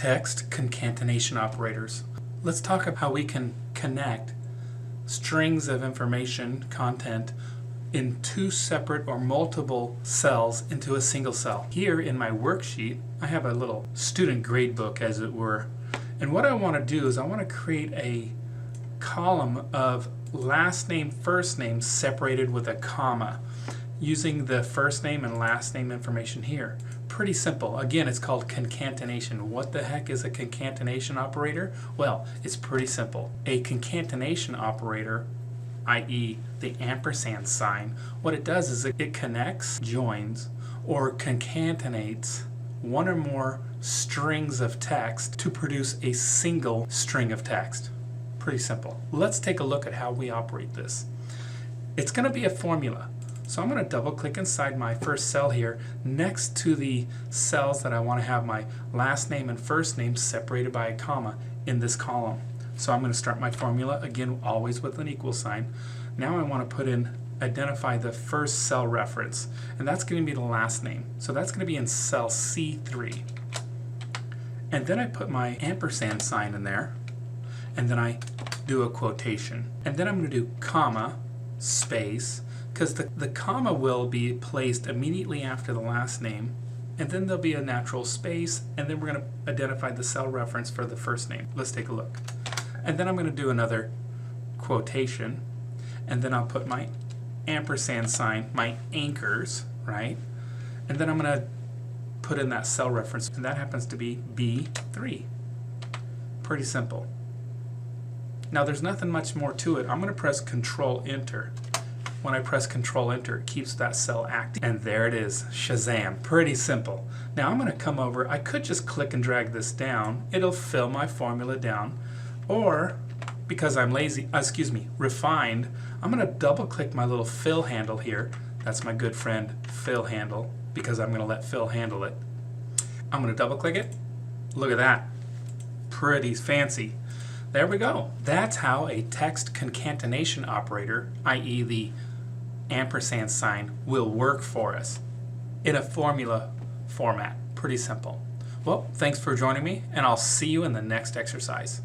text concatenation operators. Let's talk about how we can connect strings of information, content, in two separate or multiple cells into a single cell. Here in my worksheet, I have a little student gradebook, as it were. And what I want to do is I want to create a column of last name, first name separated with a comma, using the first name and last name information here. Pretty simple. Again, it's called concatenation. What the heck is a concatenation operator? Well, it's pretty simple. A concatenation operator, i.e. the ampersand sign, what it does is it connects, joins, or concatenates one or more strings of text to produce a single string of text. Pretty simple. Let's take a look at how we operate this. It's going to be a formula. So I'm going to double click inside my first cell here next to the cells that I want to have my last name and first name separated by a comma in this column. So I'm going to start my formula, again always with an equal sign. Now I want to put in, identify the first cell reference, and that's going to be the last name. So that's going to be in cell C3. And then I put my ampersand sign in there, and then I do a quotation. And then I'm going to do comma, space, because the comma will be placed immediately after the last name, and then there'll be a natural space, and then we're going to identify the cell reference for the first name. Let's take a look. And then I'm going to do another quotation, and then I'll put my ampersand sign, my anchors, right? And then I'm going to put in that cell reference, and that happens to be B3. Pretty simple. Now there's nothing much more to it. I'm going to press Control Enter. When I press Control Enter, it keeps that cell active. And there it is. Shazam. Pretty simple. Now I'm going to come over. I could just click and drag this down. It'll fill my formula down. Or, because I'm lazy, refined, I'm going to double click my little fill handle here. That's my good friend fill handle, because I'm going to let Phil handle it. I'm going to double click it. Look at that. Pretty fancy. There we go. That's how a text concatenation operator, i.e. the ampersand sign, will work for us in a formula format. Pretty simple. Well, thanks for joining me, and I'll see you in the next exercise.